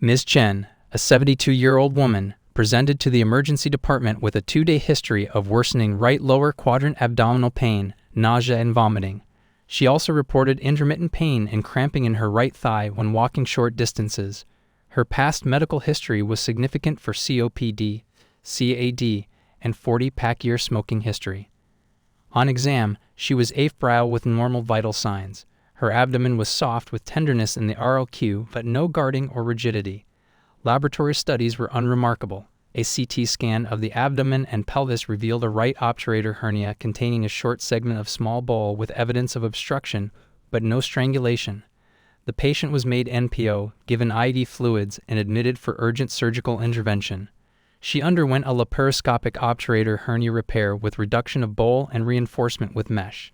Ms. Chen, a 72-year-old woman, presented to the emergency department with a 2-day history of worsening right lower quadrant abdominal pain, nausea, and vomiting. She also reported intermittent pain and cramping in her right thigh when walking short distances. Her past medical history was significant for COPD, CAD, and 40-pack-year smoking history. On exam, she was afebrile with normal vital signs. Her abdomen was soft with tenderness in the RLQ but no guarding or rigidity. Laboratory studies were unremarkable. A CT scan of the abdomen and pelvis revealed a right obturator hernia containing a short segment of small bowel with evidence of obstruction, but no strangulation. The patient was made NPO, given IV fluids, and admitted for urgent surgical intervention. She underwent a laparoscopic obturator hernia repair with reduction of bowel and reinforcement with mesh.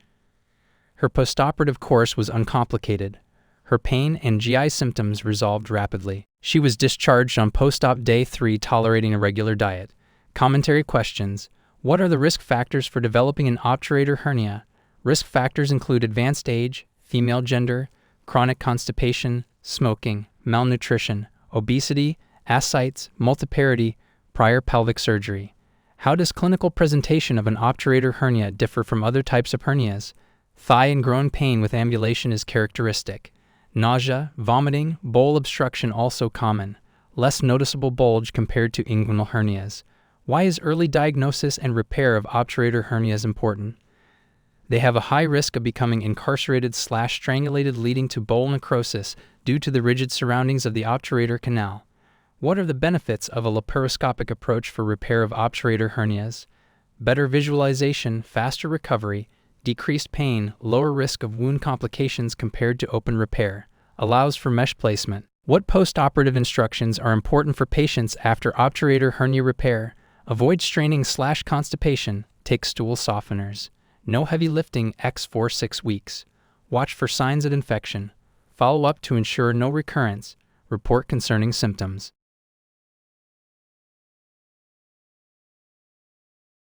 Her postoperative course was uncomplicated. Her pain and GI symptoms resolved rapidly. She was discharged on post-op day 3 tolerating a regular diet. Commentary questions. What are the risk factors for developing an obturator hernia? Risk factors include advanced age, female gender, chronic constipation, smoking, malnutrition, obesity, ascites, multiparity, prior pelvic surgery. How does clinical presentation of an obturator hernia differ from other types of hernias? Thigh and groin pain with ambulation is characteristic. Nausea, vomiting, bowel obstruction also common. Less noticeable bulge compared to inguinal hernias. Why is early diagnosis and repair of obturator hernias important? They have a high risk of becoming incarcerated/strangulated, leading to bowel necrosis due to the rigid surroundings of the obturator canal. What are the benefits of a laparoscopic approach for repair of obturator hernias? Better visualization, faster recovery, decreased pain, lower risk of wound complications compared to open repair, allows for mesh placement. What post-operative instructions are important for patients after obturator hernia repair? Avoid straining/constipation, take stool softeners. No heavy lifting x 4-6 weeks. Watch for signs of infection. Follow up to ensure no recurrence. Report concerning symptoms.